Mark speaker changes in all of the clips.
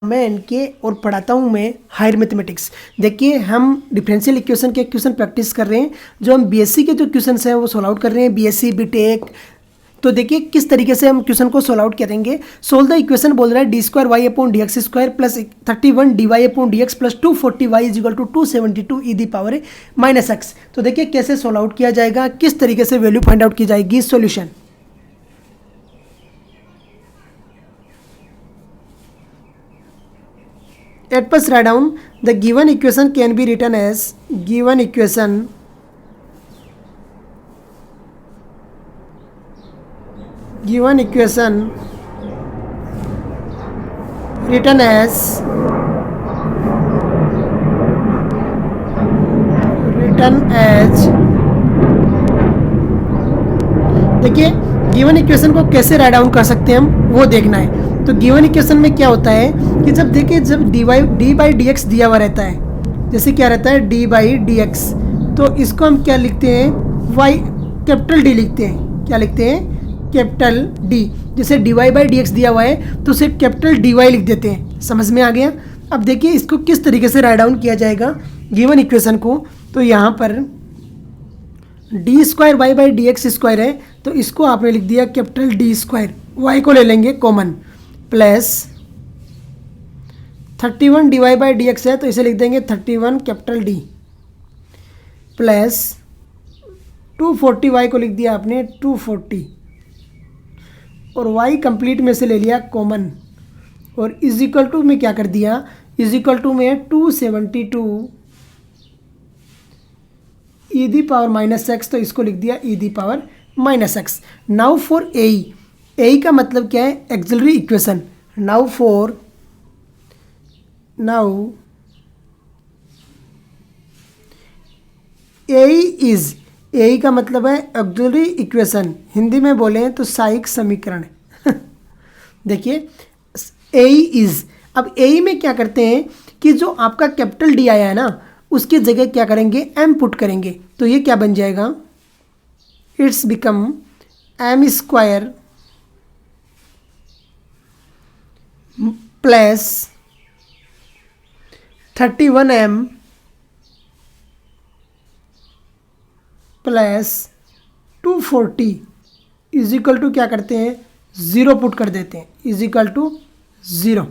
Speaker 1: मैं इनके और पढ़ाता हूँ मैं हायर मैथमेटिक्स। देखिए हम डिफरेंशियल इक्वेशन के क्वेश्चन प्रैक्टिस कर रहे हैं, जो हम बीएससी के जो क्वेश्चन हैं वो सॉल्व आउट कर रहे हैं, बीएससी बीटेक। तो देखिए किस तरीके से हम क्वेश्चन को सॉल्व आउट करेंगे। सोल्व द इक्वेशन बोल रहा है d²y/dx² प्लस 31 dy/dx प्लस 240y is equal to 272 e⁻⁻x। तो देखिए कैसे सॉल्व आउट किया जाएगा, किस तरीके से वैल्यू फाइंड आउट की जाएगी। Solution, at first write down the given equation can be written as given equation written as देखिए गिवन इक्वेशन को कैसे राइट डाउन कर सकते हैं हम वो देखना है। तो गिवन इक्वेशन में क्या होता है कि जब देखिए जब d/dx दिया हुआ रहता है, जैसे क्या रहता है d/dx, तो इसको हम क्या लिखते हैं y कैपिटल D लिखते हैं। क्या लिखते हैं? Capital D। जैसे dy/dx दिया हुआ है तो सिर्फ कैपिटल dy लिख देते हैं। समझ में आ गया? अब देखिए इसको किस तरीके से राइट डाउन किया जाएगा गिवन इक्वेशन को। तो यहाँ पर d²y/dx² है, तो इसको आपने लिख दिया कैपिटल D²। y को ले लेंगे कॉमन, प्लस 31 dy/dx है तो इसे लिख देंगे 31 कैपिटल D, प्लस 240y को लिख दिया आपने 240, और y कंप्लीट में से ले लिया कॉमन, और इज इक्वल टू में क्या कर दिया, इज इक्वल टू में 272 e⁻⁻x, तो इसको लिख दिया e⁻⁻x। नाउ फॉर ए का मतलब क्या है? Axillary equation. नाउ ए का मतलब है एक्सिलरी इक्वेशन, हिंदी में बोले तो सहायक समीकरण। देखिए ए इज, अब ए में क्या करते हैं कि जो आपका कैपिटल डी आया है ना, उसकी जगह क्या करेंगे, एम पुट करेंगे। तो ये क्या बन जाएगा, it's become m² plus 31m plus 240 is equal to क्या करते हैं, 0 पुट कर देते हैं, इज इक्वल टू 0।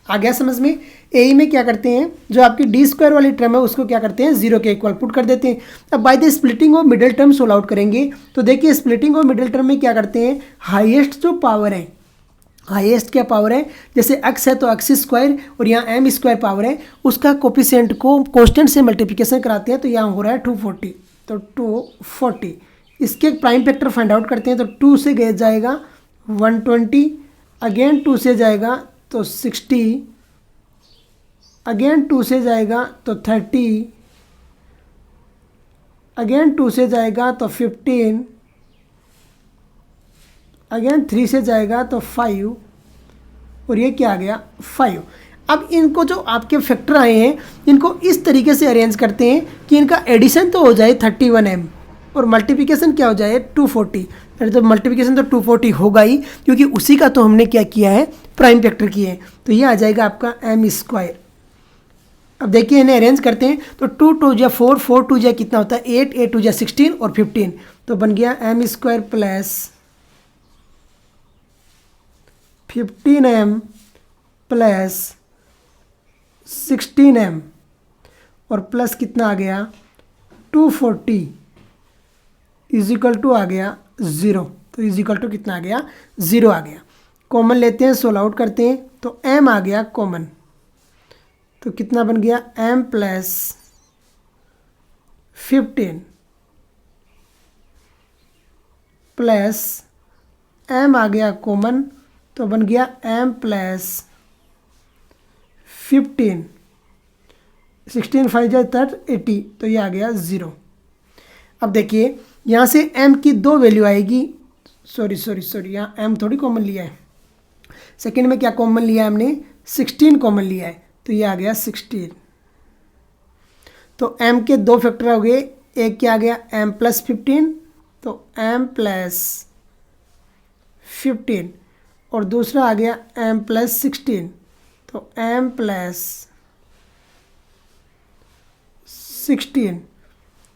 Speaker 1: आ गया समझ में? ए में क्या करते हैं, जो आपकी d² वाली टर्म है उसको क्या करते हैं, 0 के इक्वल पुट कर देते हैं। अब by the splitting of middle term solve out करेंगे। तो देखिए स्प्लिटिंग ऑफ मिडिल टर्म में क्या करते हैं, हाईएस्ट जो पावर है, हाईएस्ट क्या पावर है, जैसे x है तो x² और यहाँ m² पावर है, उसका कोफिशिएंट को कांस्टेंट से मल्टीप्लिकेशन कराते हैं। तो यहाँ हो रहा है 240, तो 240 इसके प्राइम फैक्टर फाइंड आउट करते हैं। तो 2 से गया जाएगा 120, अगेन 2 से जाएगा तो 60, अगेन 2 से जाएगा तो 30, अगेन 2 से जाएगा तो 15, अगेन 3 से जाएगा तो 5, और ये क्या आ गया 5। अब इनको जो आपके फैक्टर आए हैं इनको इस तरीके से अरेंज करते हैं कि इनका एडिशन तो हो जाए 31m और मल्टीप्लिकेशन क्या हो जाए 240। तो मल्टीप्लिकेशन तो 240 होगा ही, क्योंकि उसी का तो हमने क्या किया है, प्राइम फैक्टर किए हैं। तो ये आ जाएगा आपका m²। अब देखिए इन्हें अरेंज करते हैं। तो 2 2 जा 4, 4 2 जा कितना होता है 8, 8 2 जा 16 और 15, तो बन गया m² plus 15m plus 16m, और प्लस कितना आ गया 240 इज इक्वल टू आ गया 0। तो इज इक्वल टू कितना आ गया, 0 आ गया। कॉमन लेते हैं, सोल्व आउट करते हैं, तो m आ गया कॉमन, तो कितना बन गया m प्लस 15 प्लस m आ गया कॉमन, तो बन गया m प्लस 15, 16 5 जा 80, तो ये आ गया 0। अब देखिए यहाँ से m की 2 वैल्यू आएगी, सॉरी यहाँ m थोड़ी कॉमन लिया है, सेकेंड में क्या कॉमन लिया है हमने, 16 कॉमन लिया है, तो ये आ गया 16। तो m के 2 फैक्टर हो गए, एक क्या आ गया m प्लस 15, तो m प्लस 15 और दूसरा आ गया m प्लस 16, तो m plus 16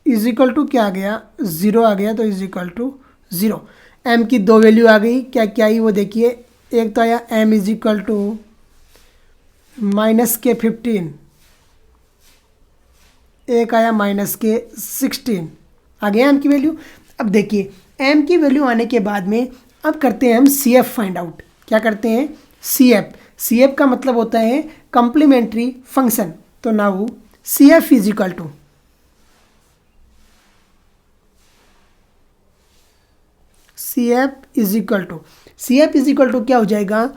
Speaker 1: is equal to क्या आ गया, 0 आ गया, तो इज इक्वल टू 0। m की दो वैल्यू आ गई, क्या क्या आई वो देखिए। एक तो आया m is equal to -k15, एक आया -k16, आ गया m की वैल्यू। अब देखिए m की वैल्यू आने के बाद में अब करते हैं हम CF फाइंड आउट। क्या करते हैं, CF का मतलब होता है कम्प्लीमेंट्री फंक्शन। तो now CF is equal to CF is equal to क्या हो जाएगा,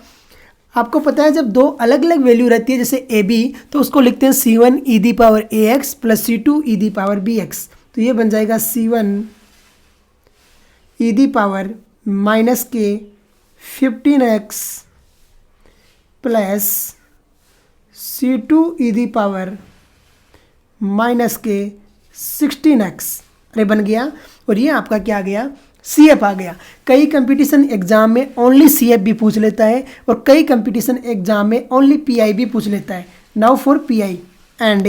Speaker 1: आपको पता है जब दो अलग अलग वैल्यू रहती है जैसे AB, तो उसको लिखते हैं C1 e the power AX plus C2 e the power BX। तो ये बन जाएगा C1 e the power -k15x plus C2 e the power -k16x। अरे बन गया। और ये आपका क्या आ गया, CF आ गया। कई कंपटीशन एग्जाम में ओनली CF भी पूछ लेता है और कई कंपटीशन एग्जाम में ओनली PI भी पूछ लेता है। Now for PI and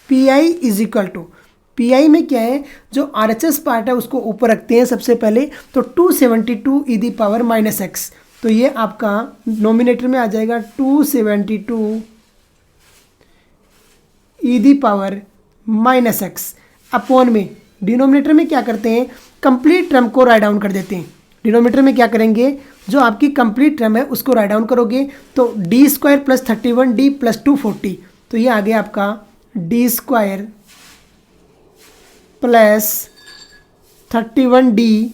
Speaker 1: PI is equal to, PI में क्या है, जो RHS पार्ट है उसको ऊपर रखते हैं सबसे पहले। तो 272 e दी पावर -x, तो ये आपका नोमिनेटर में आ जाएगा 272 e the power -x upon में डिनोमिनेटर में क्या करते हैं, कंप्लीट टर्म को राइट डाउन कर देते हैं। डिनोमिनेटर में क्या करेंगे, जो आपकी कंप्लीट टर्म है उसको राइट डाउन करोगे तो d² + 31d + 240, तो ये आ गया आपका d² + 31d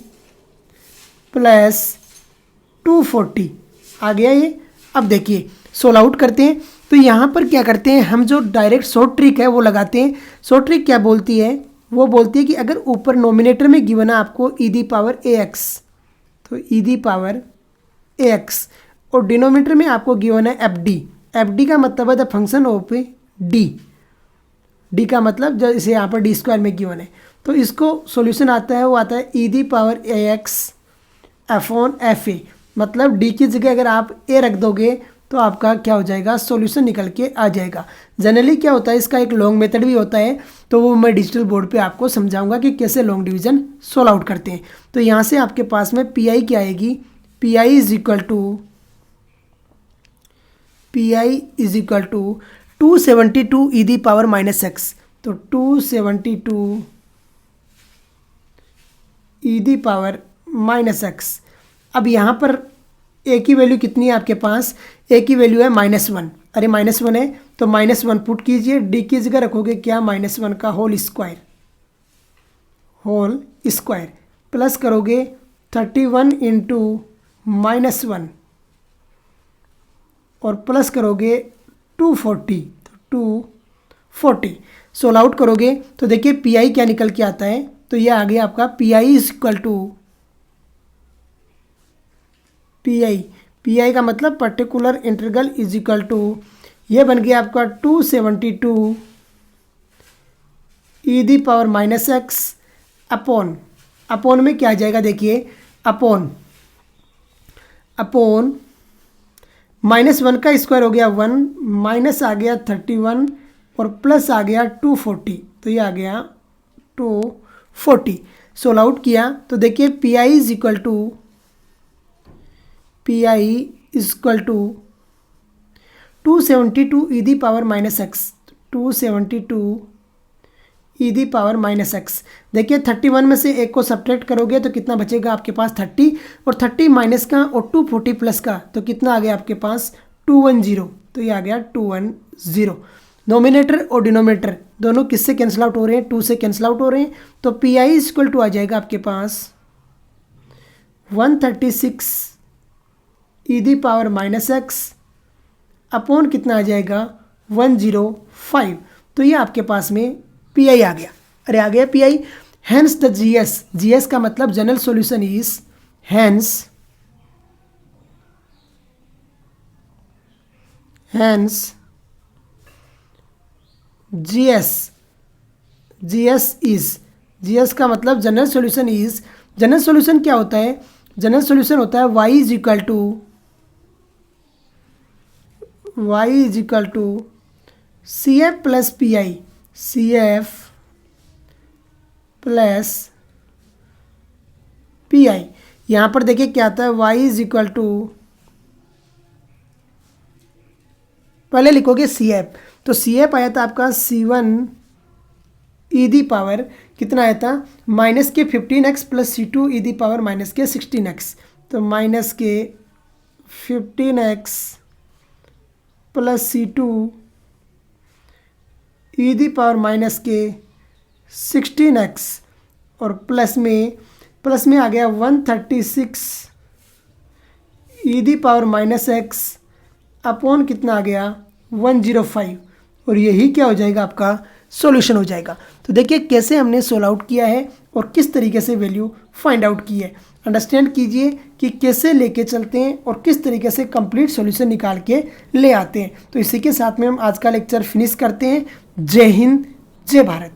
Speaker 1: + 240 आ गया ये। अब देखिए सोल्व आउट करते हैं। तो यहाँ पर क्या करते हैं हम, जो डायरेक्ट शॉर्ट ट्रिक है वो लगाते हैं। शॉर्ट ट्रिक क्या बोलती है, वो बोलती है कि अगर ऊपर नोमिनेटर में गिवन है आपको e दी पावर AX, तो e दी पावर AX, और डिनोमिनेटर में आपको गिवन है FD का मतलब है द फंक्शन ऑफ D का मतलब जैसे यहाँ पर d² में गिवन है, तो इसको सॉल्यूशन आता है, वो आता है e the power AX upon FA। मतलब D की जगह अगर आप A रख दोगे तो आपका क्या हो जाएगा, सॉल्यूशन निकल के आ जाएगा। जनरली क्या होता है, इसका एक लॉन्ग मेथड भी होता है, तो वो मैं डिजिटल बोर्ड पे आपको समझाऊंगा कि कैसे लॉन्ग डिवीजन सोल्व आउट करते हैं। तो यहाँ से आपके पास में PI क्या आएगी, PI is equal to 272 e the power -x, तो 272 e दी पावर -x। अब यहाँ पर a की वैल्यू कितनी है आपके पास, a की वैल्यू है -1। अरे -1 है तो -1 पुट कीजिए, d की जगह रखोगे क्या, -1 का होल स्क्वायर प्लस करोगे 31 इंटू -1 और प्लस करोगे 240, तो 240 सोल्व आउट करोगे तो देखिए PI क्या निकल के आता है। तो ये आ गया आपका PI is equal to PI का मतलब particular integral is equal to, ये बन गया आपका 272 e the power -x upon में क्या आ जाएगा, देखिए अपॉन -1 का स्क्वायर हो गया 1, माइनस आ गया 31 और प्लस आ गया 240, तो ये आ गया 240। सोल्व आउट किया तो देखिए PI is equal to 272 e the power -x, 272 e the power -x। देखिए 31 में से एक को सब्ट्रैक्ट करोगे तो कितना बचेगा आपके पास 30, और 30 माइनस का और 240 प्लस का, तो कितना आ गया आपके पास 210, तो ये आ गया 210। नोमिनेटर और डिनोमिनेटर दोनों किससे कैंसिल आउट हो रहे हैं, 2 से कैंसिल आउट हो रहे हैं, तो PI इज इक्वल टू आ जाएगा आपके पास 136 e the power -x upon कितना आ जाएगा 105, तो ये आपके पास में PI आ गया। अरे आ गया PI। हैंस द GS का मतलब general solution is, hence GS का मतलब general solution is, general solution क्या होता है, जनरल सॉल्यूशन होता है y is equal to C F plus P I, C F plus P I. यहाँ पर देखिए क्या आता है, y इज इक्वल टू, पहले लिखोगे सी एफ, तो सी एफ आया था आपका C1 ई दी पावर कितना आया था, माइनस के 15x plus C2 e the power minus के 16x, तो माइनस के 15x plus C2 e the power minus के 16x और प्लस में आ गया 136 e the power minus x upon कितना आ गया 105, और यही क्या हो जाएगा आपका सॉल्यूशन हो जाएगा। तो देखिए कैसे हमने सोल्व आउट किया है और किस तरीके से वैल्यू फाइंड आउट की है। अंडरस्टैंड कीजिए कि कैसे लेके चलते हैं और किस तरीके से कंप्लीट सॉल्यूशन निकाल के ले आते हैं। तो इसी के साथ में हम आज का लेक्चर फिनिश करते हैं। जय हिंद, जय भारत।